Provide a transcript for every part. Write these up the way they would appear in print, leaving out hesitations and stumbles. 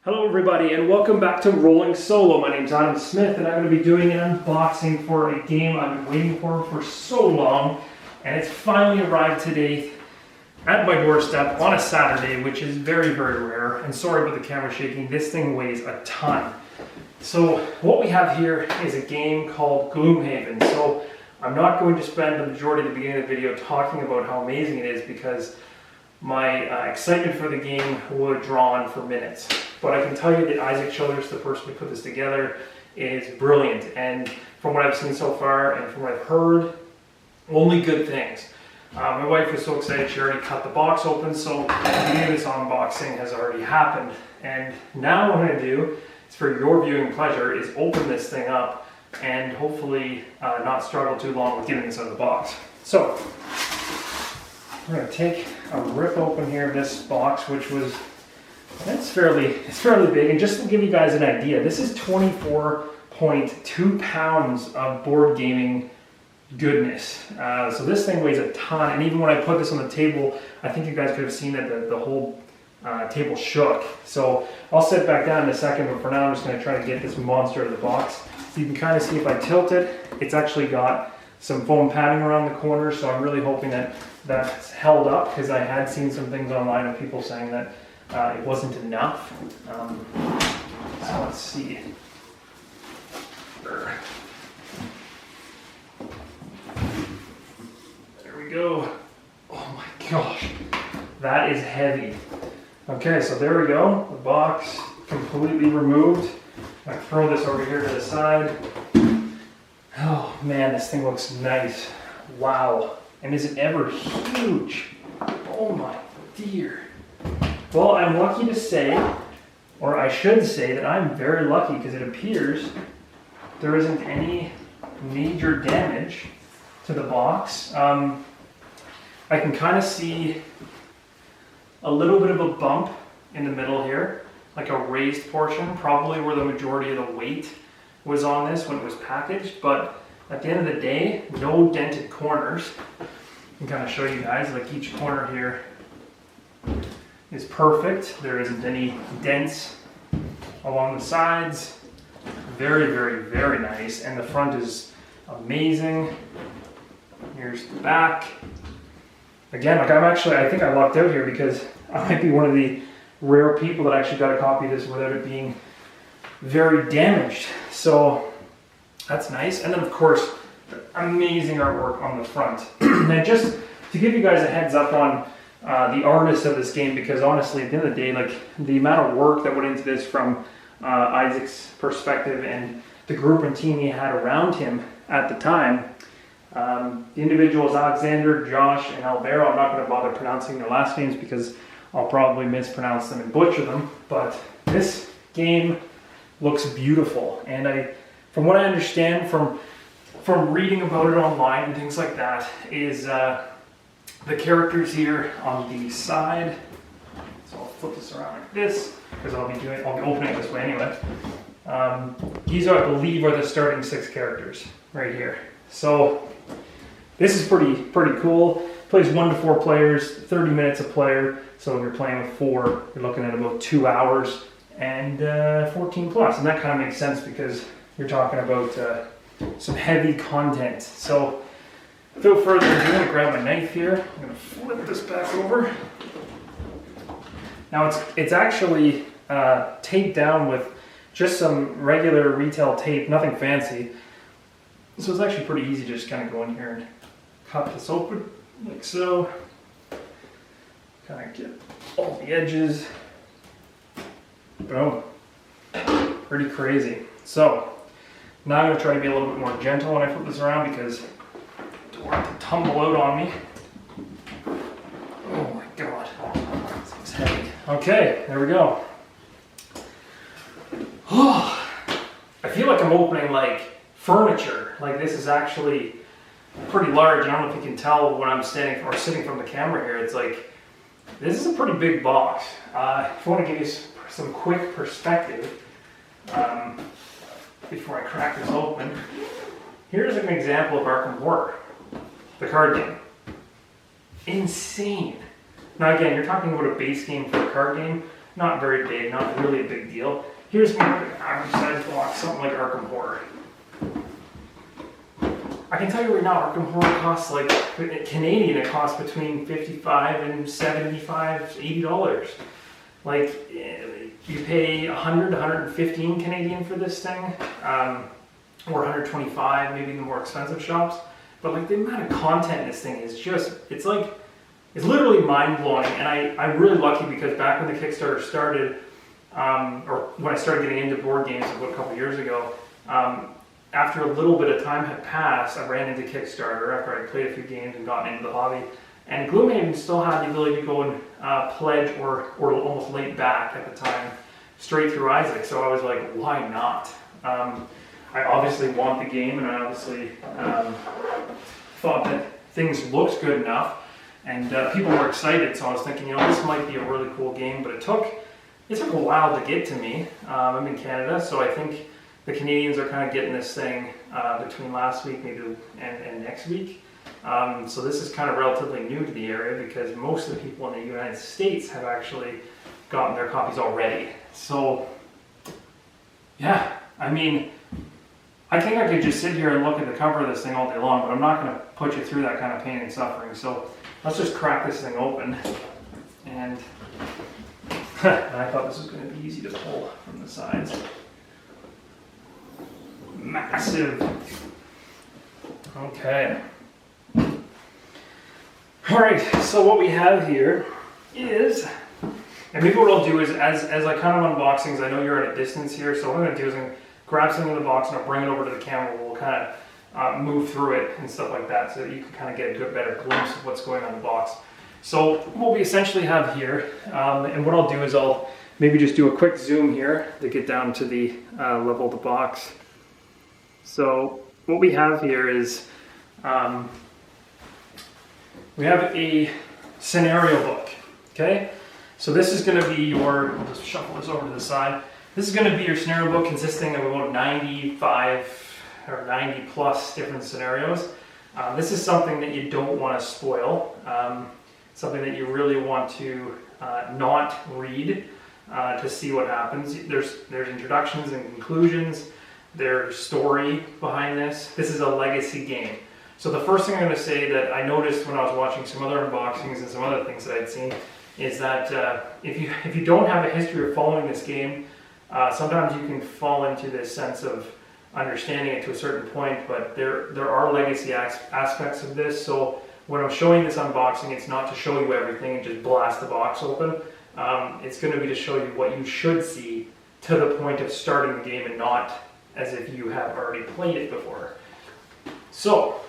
Hello everybody and welcome back to Rolling Solo. My name's Adam Smith and I'm going to be doing an unboxing for a game I've been waiting for so long, and it's finally arrived today at my doorstep on a Saturday, which is very rare, and sorry about the camera shaking. This thing weighs a ton. So what we have here is a game called Gloomhaven. So I'm not going to spend the majority of the beginning of the video talking about how amazing it is, because my excitement for the game would draw on for minutes. But I can tell you that Isaac Childers, the person who put this together, is brilliant. And from what I've seen so far and from what I've heard, only good things. My wife was so excited she already cut the box open, so the beginning of this unboxing has already happened. And now what I'm going to do, is for your viewing pleasure, is open this thing up and hopefully not struggle too long with getting this out of the box. So we're going to take a rip open here of this box, which was, it's fairly big. And just to give you guys an idea, this is 24.2 pounds of board gaming goodness. So this thing weighs a ton, and even when I put this on the table, I think you guys could have seen that the whole table shook. So I'll sit back down in a second, but for now I'm just going to try to get this monster out of the box. So you can kind of see if I tilt it, it's actually got some foam padding around the corners, so I'm really hoping that that's held up, because I had seen some things online of people saying that it wasn't enough. So let's see. There we go. Oh my gosh, that is heavy. Okay, so there we go. The box completely removed. I'm gonna throw this over here to the side. Oh man, this thing looks nice. Wow. And is it ever huge? Oh my dear. Well, I'm lucky to say, or I should say that I'm very lucky, because it appears there isn't any major damage to the box. I can kind of see a little bit of a bump in the middle here, like a raised portion, probably where the majority of the weight was on this when it was packaged. But at the end of the day, no dented corners. I can kind of show you guys, like each corner here is perfect. There isn't any dents along the sides. Very nice. And the front is amazing. Here's the back. Again, like I think I lucked out here, because I might be one of the rare people that actually got a copy of this without it being very damaged. So that's nice. And then of course, amazing artwork on the front. And just to give you guys a heads up on the artist of this game, because honestly, at the end of the day, like the amount of work that went into this from Isaac's perspective and the group and team he had around him at the time. The individuals, Alexander, Josh, and Alvaro, I'm not going to bother pronouncing their last names because I'll probably mispronounce them and butcher them, but this game looks beautiful. And from what I understand from reading about it online and things like that, is the characters here on the side. So I'll flip this around like this, because I'll be opening it this way anyway. These I believe are the starting 6 characters right here. So this is pretty cool. Plays 1 to 4 players, 30 minutes a player. So if you're playing with 4, you're looking at about 2 hours, and 14 plus. And that kind of makes sense, because you're talking about some heavy content. So without further ado, I'm going to grab my knife here. I'm going to flip this back over. Now it's actually taped down with just some regular retail tape, nothing fancy. So it's actually pretty easy to just kind of go in here and cut this open, like so. Kind of get all the edges. Boom. Pretty crazy. So now I'm going to try to be a little bit more gentle when I flip this around, because I don't want it to tumble out on me. Oh my god. This looks heavy. Okay, there we go. Oh, I feel like I'm opening like furniture. Like this is actually pretty large. I don't know if you can tell when I'm sitting from the camera here. It's like, this is a pretty big box. If I want to give you some quick perspective, before I crack this open, here's an example of Arkham Horror, the card game. Insane. Now again, you're talking about a base game for a card game. not very big, not really a big deal. Here's more of an average size box, something like Arkham Horror. I can tell you right now, Arkham Horror costs like, Canadian, it costs between $55 and $75, $80. Like, you pay 100 to 115 Canadian for this thing, or 125, maybe in the more expensive shops. But like the amount of content in this thing is just, it's literally mind-blowing. And I'm really lucky because back when the Kickstarter started, or when I started getting into board games a couple years ago, after a little bit of time had passed, I ran into Kickstarter after I played a few games and gotten into the hobby. And Gloomhaven still had the ability to go and pledge or almost late back at the time, straight through Isaac. So I was like, why not? I obviously want the game, and I obviously thought that things looked good enough, and people were excited. So I was thinking, this might be a really cool game. But it took a while to get to me. I'm in Canada, so I think the Canadians are kind of getting this thing between last week maybe and next week. So this is kind of relatively new to the area because most of the people in the United States have actually gotten their copies already. So yeah, I mean, I think I could just sit here and look at the cover of this thing all day long, but I'm not going to put you through that kind of pain and suffering. So let's just crack this thing open. And I thought this was going to be easy to pull from the sides. Massive. Okay. All right, so what we have here is, and maybe what I'll do is, as I kind of unbox things, I know you're at a distance here, so what I'm going to do is I'm going to grab something in the box and I'll bring it over to the camera. We'll kind of move through it and stuff like that so that you can kind of get a good, better glimpse of what's going on in the box. So what we essentially have here, and what I'll do is I'll maybe just do a quick zoom here to get down to the level of the box. So what we have here is, we have a scenario book, okay? So this is going to be your, I'll just shuffle this over to the side. This is going to be your scenario book consisting of about 95 or 90 plus different scenarios. This is something that you don't want to spoil, something that you really want to not read to see what happens. There's introductions and conclusions, there's story behind this. This is a legacy game. So the first thing I'm going to say that I noticed when I was watching some other unboxings and some other things that I'd seen is that if you don't have a history of following this game, sometimes you can fall into this sense of understanding it to a certain point, but there are legacy aspects of this. So when I'm showing this unboxing, it's not to show you everything and just blast the box open. It's going to be to show you what you should see to the point of starting the game and not as if you have already played it before. So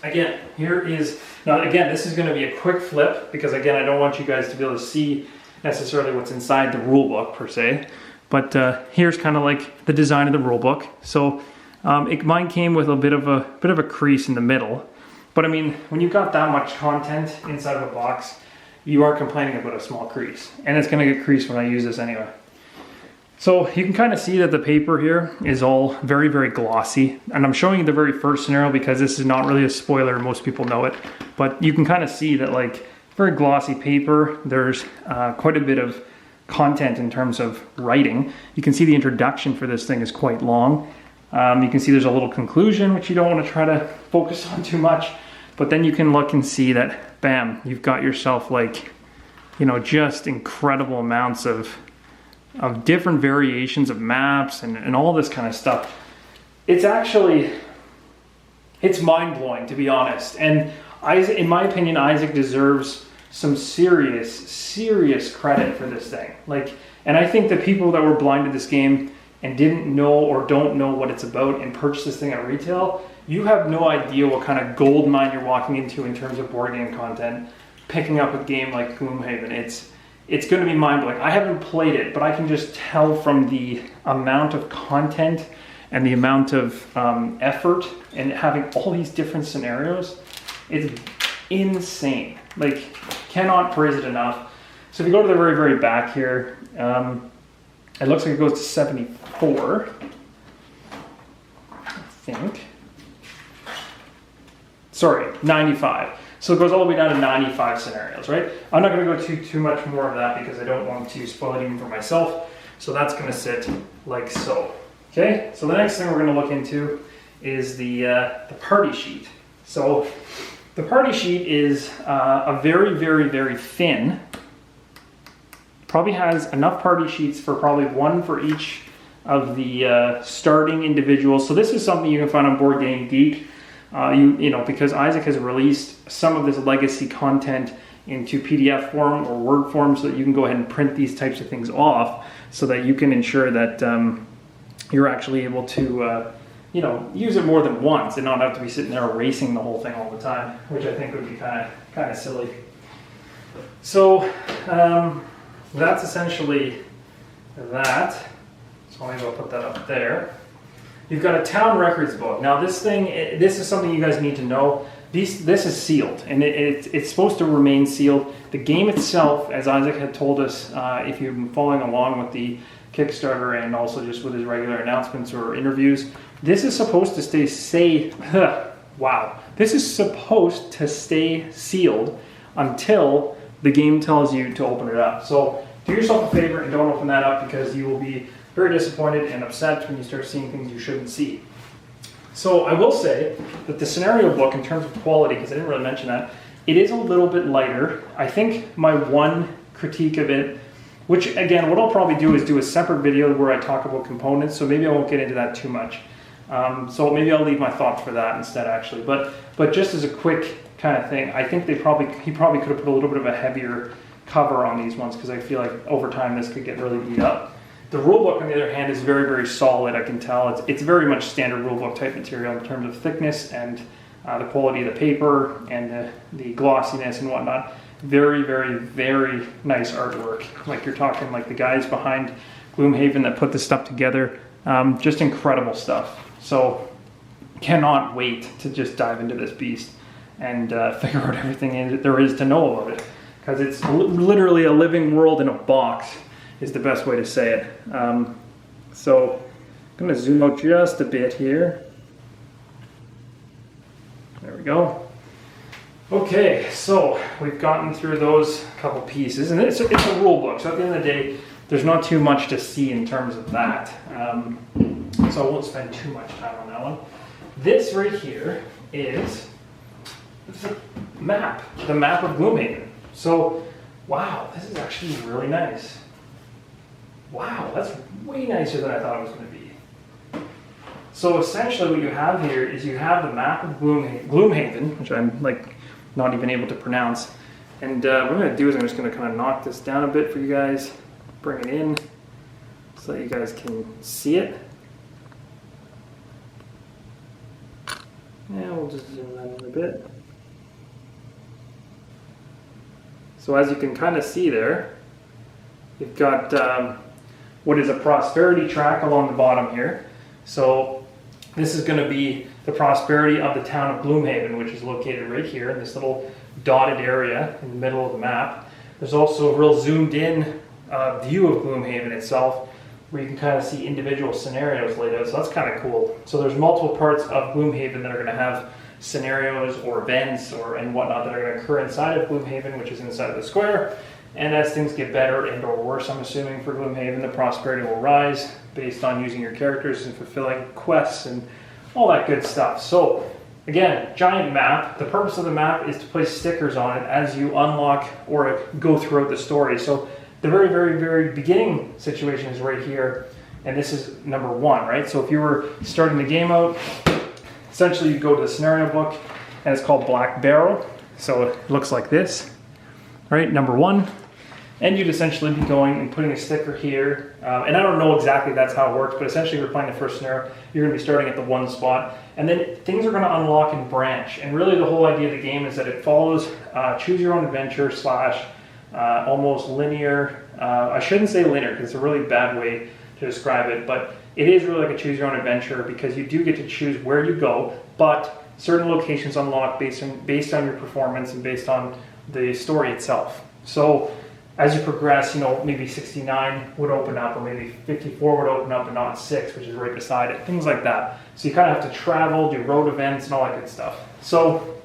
again, this is going to be a quick flip because again, I don't want you guys to be able to see necessarily what's inside the rule book per se, but here's kind of like the design of the rule book. So mine came with a bit of a crease in the middle, but I mean, when you've got that much content inside of a box, you are complaining about a small crease, and it's going to get creased when I use this anyway. So you can kind of see that the paper here is all very, very glossy. And I'm showing you the very first scenario because this is not really a spoiler, most people know it. But you can kind of see that like very glossy paper, there's quite a bit of content in terms of writing. You can see the introduction for this thing is quite long. You can see there's a little conclusion, which you don't want to try to focus on too much. But then you can look and see that, bam, you've got yourself like, just incredible amounts of different variations of maps and all this kind of stuff. It's mind-blowing, to be honest. And in my opinion, Isaac deserves some serious credit for this thing. And I think the people that were blind to this game and didn't know or don't know what it's about and purchased this thing at retail, you have no idea what kind of gold mine you're walking into in terms of board game content, picking up a game like Gloomhaven. It's going to be mind-blowing. I haven't played it, but I can just tell from the amount of content and the amount of effort and having all these different scenarios, it's insane. Cannot praise it enough. So if you go to the very, very back here, it looks like it goes to 74, I think. Sorry, 95. So it goes all the way down to 95 scenarios, right? I'm not going to go too much more of that because I don't want to spoil it even for myself. So that's going to sit like so. Okay, so the next thing we're going to look into is the party sheet. So the party sheet is a very, very, very thin. Probably has enough party sheets for probably one for each of the starting individuals. So this is something you can find on Board Game Geek. You know, because Isaac has released some of this legacy content into PDF form or Word form, so that you can go ahead and print these types of things off, so that you can ensure that you're actually able to, you know, use it more than once and not have to be sitting there erasing the whole thing all the time, which I think would be kind of silly. So that's essentially that. So maybe I'll put that up there. You've got a town records book. Now this is something you guys need to know. This is sealed, and it's supposed to remain sealed. The game itself, as Isaac had told us, if you've been following along with the Kickstarter and also just with his regular announcements or interviews, this is supposed to stay wow. This is supposed to stay sealed until the game tells you to open it up. So do yourself a favor and don't open that up, because you will be very disappointed and upset when you start seeing things you shouldn't see. So I will say that the scenario book, in terms of quality, because I didn't really mention that, it is a little bit lighter. I think my one critique of it, which again, what I'll probably do is do a separate video where I talk about components, so maybe I won't get into that too much. So maybe I'll leave my thoughts for that instead, actually. But just as a quick kind of thing, I think he probably could have put a little bit of a heavier cover on these ones, because I feel like over time this could get really beat up. The rulebook, on the other hand, is very, very solid. I can tell it's very much standard rulebook type material in terms of thickness and the quality of the paper and the glossiness and whatnot. Very, very, very nice artwork. Like you're talking like the guys behind Gloomhaven that put this stuff together. Just incredible stuff. So cannot wait to just dive into this beast and figure out everything there is to know about it. Because it's literally a living world in a box, is the best way to say it. So I'm going to zoom out just a bit here. There we go. Okay, so we've gotten through those couple pieces, and it's a rule book, so at the end of the day, there's not too much to see in terms of that. So I won't spend too much time on that one. This right here is the map of Gloomhaven. So, wow, this is actually really nice. Wow, that's way nicer than I thought it was going to be. So essentially what you have here is you have the map of Gloomhaven, which I'm like not even able to pronounce. And what I'm going to do is I'm just going to kind of knock this down a bit for you guys, bring it in so that you guys can see it. Yeah, we'll just zoom that in a bit. So as you can kind of see there, you've got what is a prosperity track along the bottom here. So this is going to be the prosperity of the town of Gloomhaven, which is located right here in this little dotted area in the middle of the map. There's also a real zoomed in view of Gloomhaven itself, where you can kind of see individual scenarios laid out. So that's kind of cool. So there's multiple parts of Gloomhaven that are going to have scenarios or events and whatnot that are going to occur inside of Gloomhaven, which is inside of the square. And as things get better and or worse, I'm assuming, for Gloomhaven, the prosperity will rise based on using your characters and fulfilling quests and all that good stuff. So again, giant map. The purpose of the map is to place stickers on it as you unlock or go throughout the story. So the very, very, very beginning situation is right here, and this is number 1, right? So if you were starting the game out, essentially you go to the scenario book, and it's called Black Barrel. So it looks like this, right? Number 1. And you'd essentially be going and putting a sticker here. And I don't know exactly that's how it works, but essentially if you're playing the first scenario, you're going to be starting at the 1 spot. And then things are going to unlock and branch. And really the whole idea of the game is that it follows choose your own adventure / almost linear. I shouldn't say linear because it's a really bad way to describe it, but it is really like a choose your own adventure, because you do get to choose where you go, but certain locations unlock based on your performance and based on the story itself. So as you progress, maybe 69 would open up, or maybe 54 would open up, and not 6, which is right beside it, things like that. So you kind of have to travel, do road events, and all that good stuff. So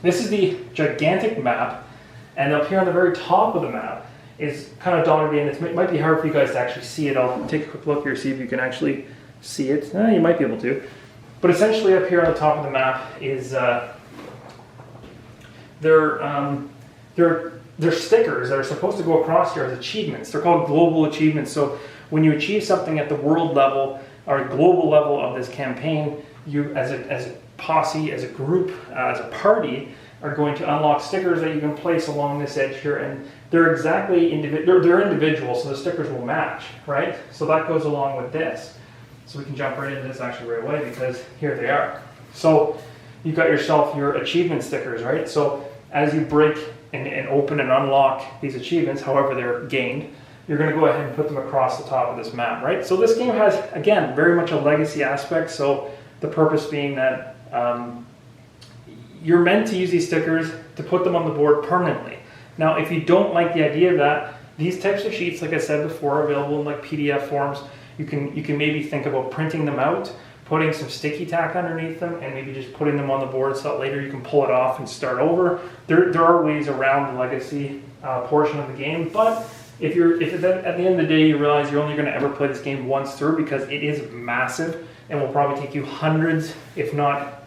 This is the gigantic map, and up here on the very top of the map is kind of dotted in. It might be hard for you guys to actually see it. I'll take a quick look here, see if you can actually see it. You might be able to. But essentially up here on the top of the map is they're stickers that are supposed to go across here as achievements. They're called global achievements. So when you achieve something at the world level or global level of this campaign, you as a posse, as a group, as a party, are going to unlock stickers that you can place along this edge here, and they're exactly they're individual, so the stickers will match, right? So that goes along with this. So we can jump right into this actually right away, because here they are. So you've got yourself your achievement stickers, right? So as you break and open and unlock these achievements, however they're gained, you're going to go ahead and put them across the top of this map, right? So this game has, again, very much a legacy aspect. So the purpose being that you're meant to use these stickers to put them on the board permanently. Now, if you don't like the idea of that, these types of sheets, like I said before, are available in like PDF forms. You can maybe think about printing them out, putting some sticky tack underneath them, and maybe just putting them on the board so that later you can pull it off and start over. There are ways around the legacy portion of the game, but if at the end of the day you realize you're only going to ever play this game once through, because it is massive and will probably take you hundreds, if not,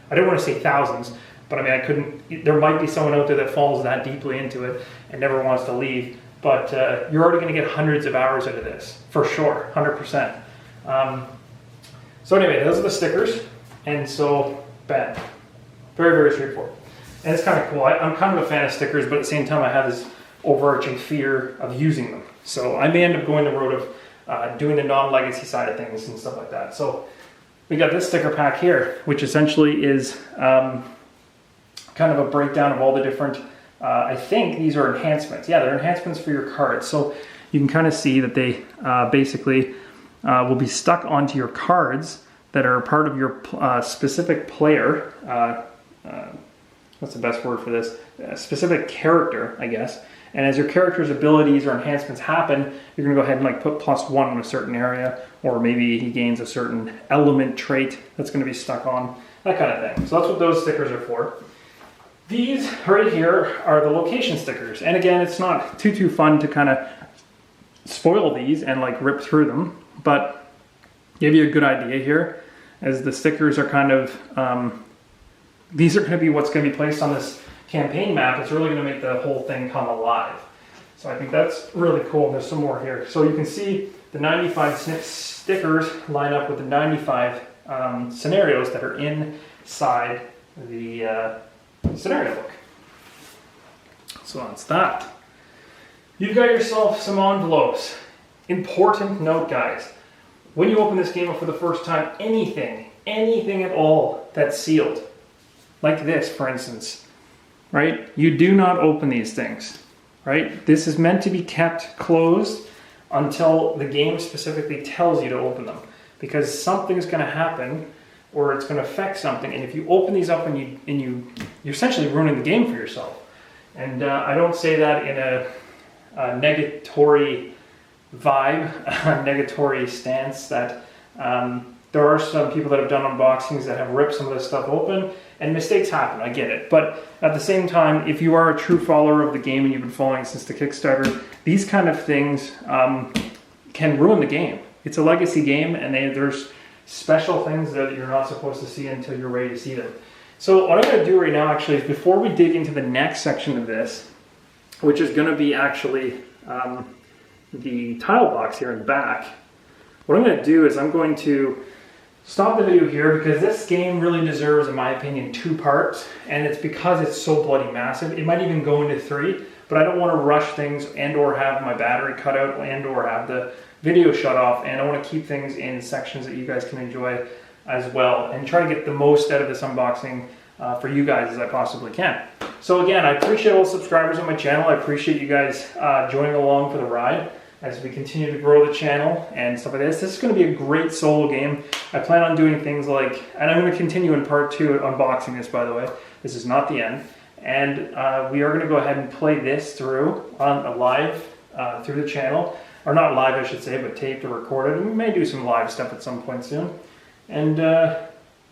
I don't want to say thousands, but I mean, there might be someone out there that falls that deeply into it and never wants to leave, but you're already going to get hundreds of hours out of this, for sure, 100%. So anyway, those are the stickers, and so, bam. Very, very straightforward. And it's kind of cool. I'm kind of a fan of stickers, but at the same time I have this overarching fear of using them. So I may end up going the road of doing the non-legacy side of things and stuff like that. So we got this sticker pack here, which essentially is kind of a breakdown of all the different, I think these are enhancements. Yeah, they're enhancements for your cards. So you can kind of see that they basically will be stuck onto your cards that are part of your specific player. What's the best word for this? A specific character, I guess. And as your character's abilities or enhancements happen, you're going to go ahead and like put +1 in a certain area, or maybe he gains a certain element trait that's going to be stuck on, that kind of thing. So that's what those stickers are for. These right here are the location stickers. And again, it's not too fun to kind of spoil these and like rip through them, but give you a good idea here, as the stickers are kind of, these are going to be what's going to be placed on this campaign map. It's really going to make the whole thing come alive. So I think that's really cool. There's some more here. So you can see the 95 stickers line up with the 95 scenarios that are inside the scenario book. So that's that. You've got yourself some envelopes. Important note, guys. When you open this game up for the first time, anything at all that's sealed, like this, for instance, right? You do not open these things, right? This is meant to be kept closed until the game specifically tells you to open them, because something's going to happen or it's going to affect something. And if you open these up and you're essentially ruining the game for yourself. And I don't say that in a negatory vibe, a negatory stance, that there are some people that have done unboxings that have ripped some of this stuff open, and mistakes happen, I get it. But at the same time, if you are a true follower of the game and you've been following since the Kickstarter, these kind of things can ruin the game. It's a legacy game, and there's special things that you're not supposed to see until you're ready to see them. So what I'm going to do right now actually is, before we dig into the next section of this, which is going to be actually the tile box here in the back, what I'm going to do is I'm going to stop the video here, because this game really deserves, in my opinion, 2 parts, and it's because it's so bloody massive. It might even go into 3, but I don't want to rush things and or have my battery cut out and or have the video shut off, and I want to keep things in sections that you guys can enjoy as well, and try to get the most out of this unboxing for you guys as I possibly can. So again, I appreciate all the subscribers on my channel. I appreciate you guys joining along for the ride as we continue to grow the channel and stuff like this. This is going to be a great solo game. I plan on doing things like, and I'm going to continue in part 2 unboxing this, by the way. This is not the end. And we are going to go ahead and play this through on a live through the channel. Or not live, I should say, but taped or recorded. And we may do some live stuff at some point soon. And,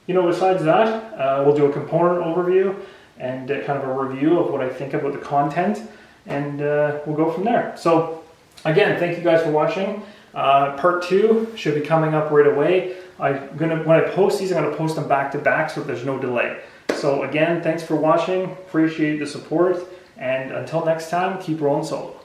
you know, besides that, we'll do a component overview. and kind of a review of what I think about the content, and we'll go from there. So again, thank you guys for watching. Part 2 should be coming up right away. When I post these, I'm going to post them back to back so there's no delay. So again, thanks for watching. Appreciate the support. And until next time, keep rolling solo.